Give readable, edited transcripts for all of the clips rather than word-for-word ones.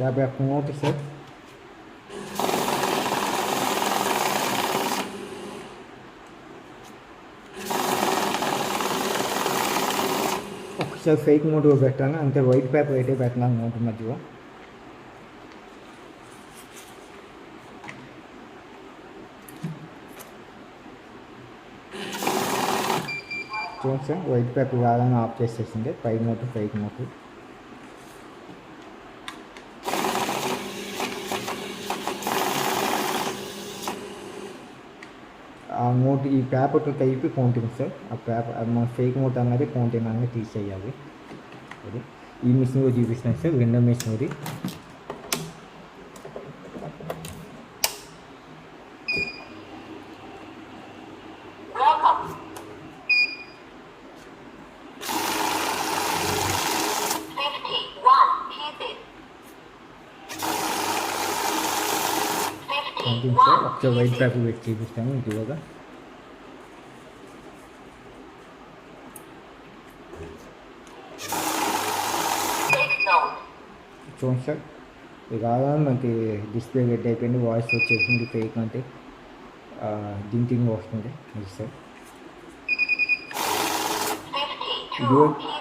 51 note sir. ఒకసారి fake note పెట్టాను అంటే వైట్ పేపర్ అయితే పెట్టినాను నోట్ మధ్యలో. చూడండి సార్, వైట్ పేపర్ రాగానే ఆఫ్ చేసేసింది. ఫైక్ నోటు ఆ నోట్ ఈ పేపర్తో కలిపి కౌంటింగ్ సార్. ఆ పేపర్ మన ఫేక్ నోట్ అన్నది కౌంటింగ్ అనేది తీసేయాలి. అది ఈ మిషన్లో చూపిస్తున్నాను సార్, రెండో మిషన్ ఇది. Counting sir. ఒకసారి వైట్ పేపర్ పెట్టి చూపిస్తాను ఇంటిగా. చూడండి సార్, ఇది కాగా మనకి డిస్ప్లే రెడ్ అయిపోయింది, వాయిస్ వచ్చేసింది ఫేక్ అంటే డింటింగ్ వస్తుంది. అది సార్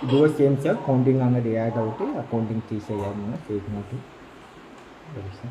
ఇదిగో సేమ్ సార్, కౌంటింగ్ అన్నది యాడ్ అవుతే ఆ కౌంటింగ్ తీసేయాలి మనం ఫేక్ నోట్. అది సార్.